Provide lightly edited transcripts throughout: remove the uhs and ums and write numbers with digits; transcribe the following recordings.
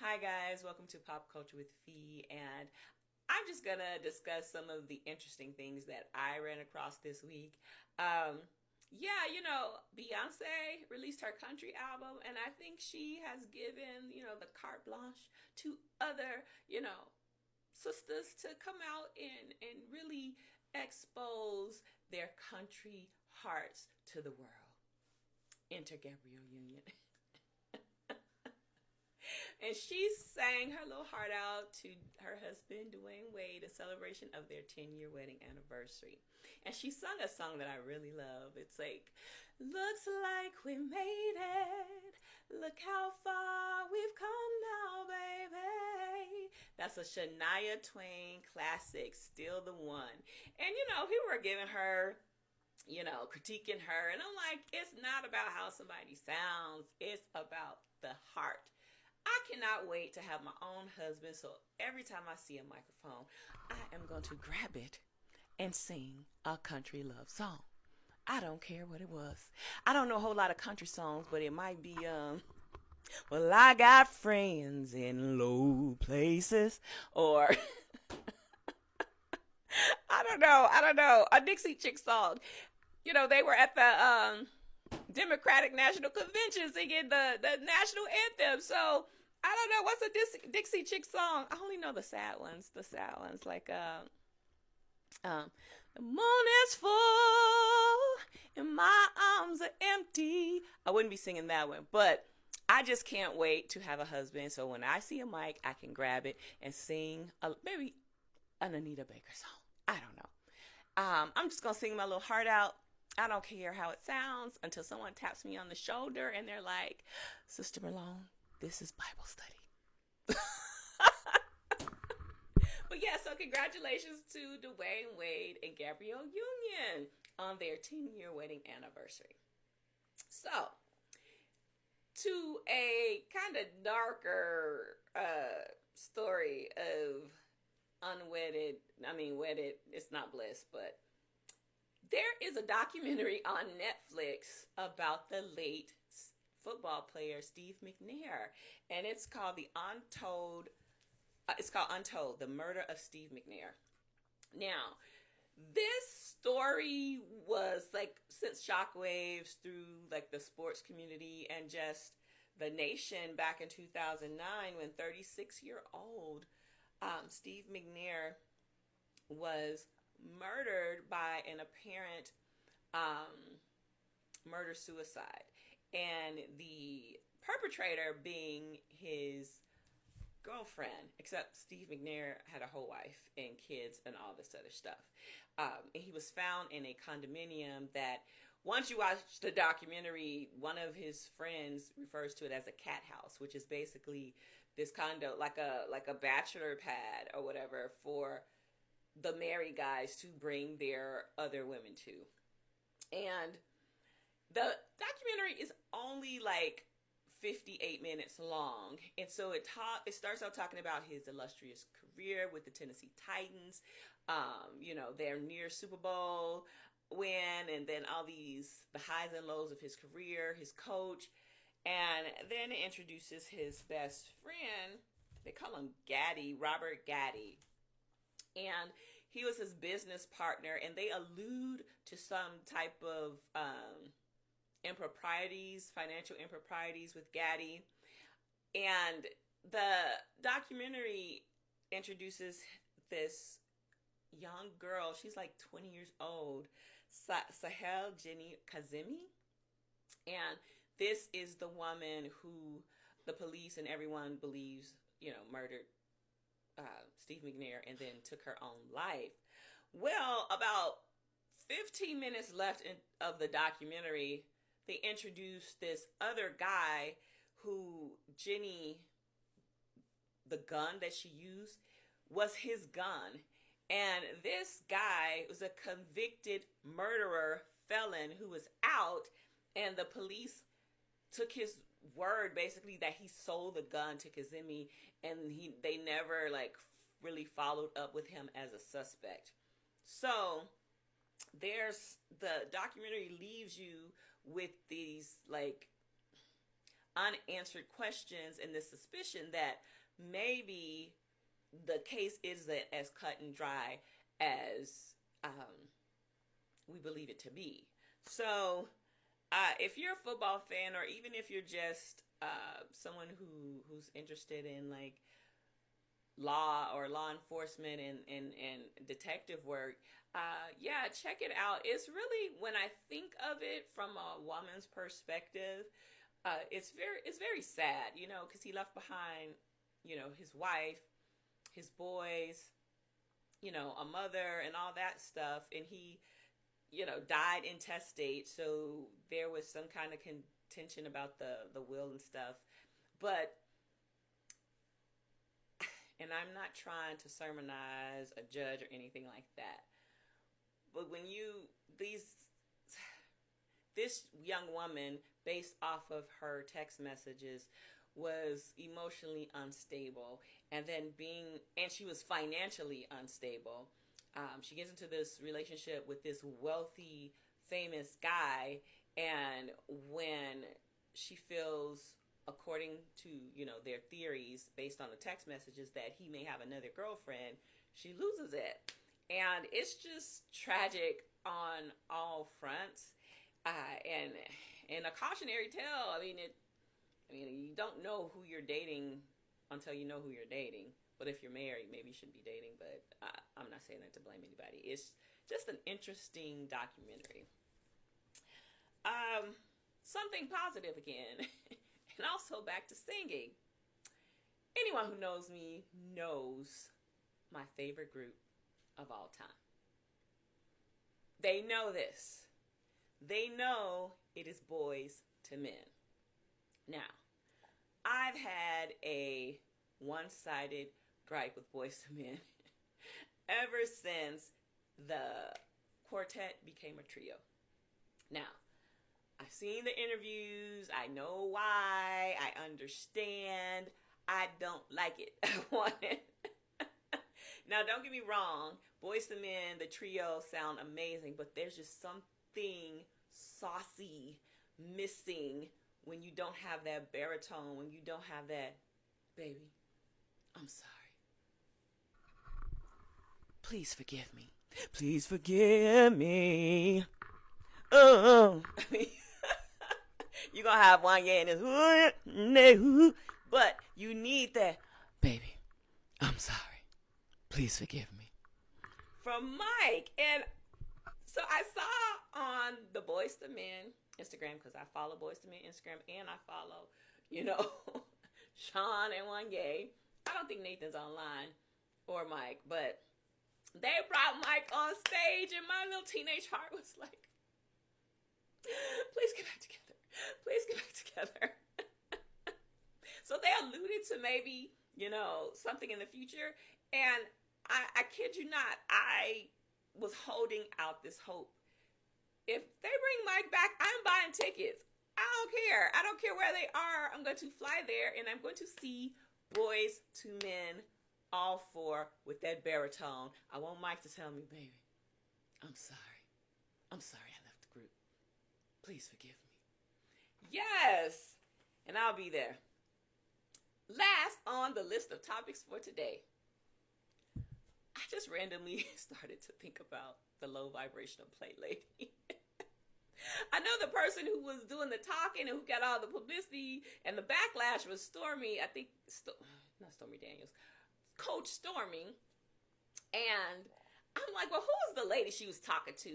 Hi, guys. Welcome to Pop Culture with Fee. And I'm just going to discuss some of the interesting things that I ran across this week. Beyonce released her country album, and I think she has given, the carte blanche to other, sisters to come out and really expose their country hearts to the world. Enter Gabrielle Union. And she sang her little heart out to her husband, Dwyane Wade, in celebration of their 10-year wedding anniversary. And she sung a song that I really love. It's like, looks like we made it. Look how far we've come now, baby. That's a Shania Twain classic, Still the One. And, people were giving her critiquing her. And I'm like, it's not about how somebody sounds, it's about the heart. I cannot wait to have my own husband, so every time I see a microphone, I am going to grab it and sing a country love song. I don't care what it was. I don't know a whole lot of country songs, but it might be, well, I got friends in low places, or I don't know, a Dixie Chick song. They were at the Democratic National Convention singing the national anthem. So I don't know what's a Dixie Chick song. I only know the sad ones. The sad ones like the moon is full and my arms are empty. I wouldn't be singing that one, but I just can't wait to have a husband. So when I see a mic, I can grab it and sing maybe an Anita Baker song. I don't know. I'm just gonna sing my little heart out. I don't care how it sounds until someone taps me on the shoulder and they're like, Sister Malone, this is Bible study. But yeah, so congratulations to Dwyane Wade and Gabrielle Union on their 10-year wedding anniversary. So, to a kind of darker story of wedded, it's not bliss, but there is a documentary on Netflix about the late football player Steve McNair, and it's called Untold: The Murder of Steve McNair. Now, this story was like sent shockwaves through like the sports community and just the nation back in 2009 when 36-year-old Steve McNair was murdered by an apparent murder suicide, and the perpetrator being his girlfriend, except Steve McNair had a whole wife and kids and all this other stuff. And he was found in a condominium that, once you watch the documentary, one of his friends refers to it as a cat house, which is basically this condo, like a bachelor pad or whatever for the married guys to bring their other women to. And the documentary is only like 58 minutes long, and so it starts out talking about his illustrious career with the Tennessee Titans, their near Super Bowl win, and then all the highs and lows of his career, his coach, and then it introduces his best friend. They call him Gaddy, Robert Gaddy, and he was his business partner, and they allude to some type of financial improprieties with Gaddy. And the documentary introduces this young girl. She's like 20 years old, Sahel Jenny Kazemi. And this is the woman who the police and everyone believes, murdered Steve McNair and then took her own life. Well, about 15 minutes left of the documentary, they introduced this other guy who the gun that she used was his gun. And this guy was a convicted murderer, felon who was out, and the police took his word basically that he sold the gun to Kazemi, and they never really followed up with him as a suspect. So the documentary leaves you with these unanswered questions and the suspicion that maybe the case isn't as cut and dry as we believe it to be. So, if you're a football fan, or even if you're just someone who's interested in like law or law enforcement and detective work, yeah, check it out. It's really, when I think of it from a woman's perspective, it's very sad, you know, because he left behind, you know, his wife, his boys, you know, a mother and all that stuff, and he, you know, died intestate, so there was some kind of contention about the will and stuff. But, and I'm not trying to sermonize a judge or anything like that, but when this young woman, based off of her text messages, was emotionally unstable, and she was financially unstable. She gets into this relationship with this wealthy, famous guy, and when she feels, according to, you know, their theories based on the text messages, that he may have another girlfriend, she loses it. And it's just tragic on all fronts. And a cautionary tale. I mean, you don't know who you're dating until you know who you're dating. But if you're married, maybe you shouldn't be dating. But I'm not saying that to blame anybody. It's just an interesting documentary. Something positive again. And also back to singing. Anyone who knows me knows my favorite group of all time. They know this. They know it is Boyz II Men. Now, I've had a one-sided gripe with Boyz II Men ever since the quartet became a trio. Now, I've seen the interviews. I know why. I understand. I don't like it. I want it. Now, don't get me wrong. Boyz II Men, the trio, sound amazing, but there's just something saucy missing when you don't have that baritone, when you don't have that, baby, I'm sorry. Please forgive me. Please forgive me. Oh. You're going to have Dwyane in this, but you need that, baby, I'm sorry. Please forgive me. From Mike. And so I saw on the Boyz II Men Instagram, because I follow Boyz II Men Instagram, and I follow, you know, Sean and Wanye. I don't think Nathan's online, or Mike, but they brought Mike on stage, and my little teenage heart was like, please get back together. Please get back together. So they alluded to maybe, you know, something in the future, and I kid you not, I was holding out this hope. If they bring Mike back, I'm buying tickets. I don't care. I don't care where they are. I'm going to fly there, and I'm going to see Boyz II Men, all four, with that baritone. I want Mike to tell me, baby, I'm sorry. I'm sorry I left the group. Please forgive me. Yes, and I'll be there. Last on the list of topics for today, I just randomly started to think about the low vibrational plate lady. I know the person who was doing the talking and who got all the publicity and the backlash was Stormy, I think, not Stormy Daniels, Coach Stormy. And I'm like, well, who's the lady she was talking to?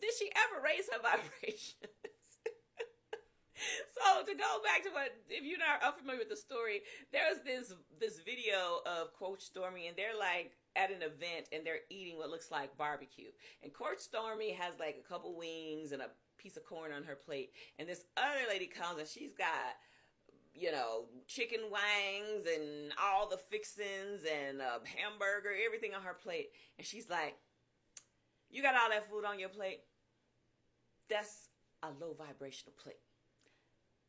Did she ever raise her vibrations? So to go back to if you're not unfamiliar with the story, there's this video of Coach Stormy, and they're like at an event, and they're eating what looks like barbecue. And Coach Stormy has like a couple wings and a piece of corn on her plate. And this other lady comes, and she's got, you know, chicken wings and all the fixings and a hamburger, everything on her plate. And she's like, you got all that food on your plate? That's a low vibrational plate.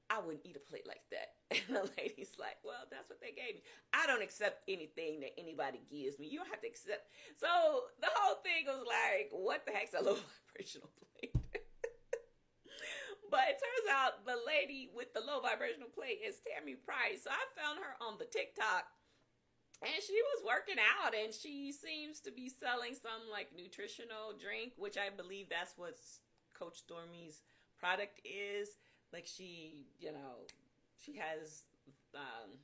I wouldn't eat a plate like that. And the lady's like, well, that's what they gave me. I don't accept anything that anybody gives me. You don't have to accept. So the whole thing was like, what the heck's a low vibrational plate? But it turns out the lady with the low vibrational plate is Tammy Price. So I found her on the TikTok, and she was working out, and she seems to be selling some like nutritional drink, which I believe that's what Coach Stormy's product is. Like she, she has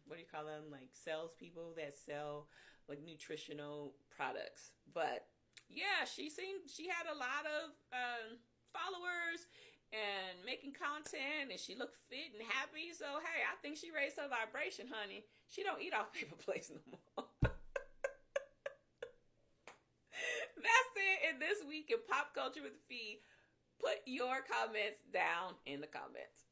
what do you call them? Like salespeople that sell like nutritional products. But yeah, she had a lot of followers and making content, and she looked fit and happy. So hey, I think she raised her vibration, honey. She don't eat off paper plates no more. That's it in This Week in Pop Culture with Fee. Put your comments down in the comments.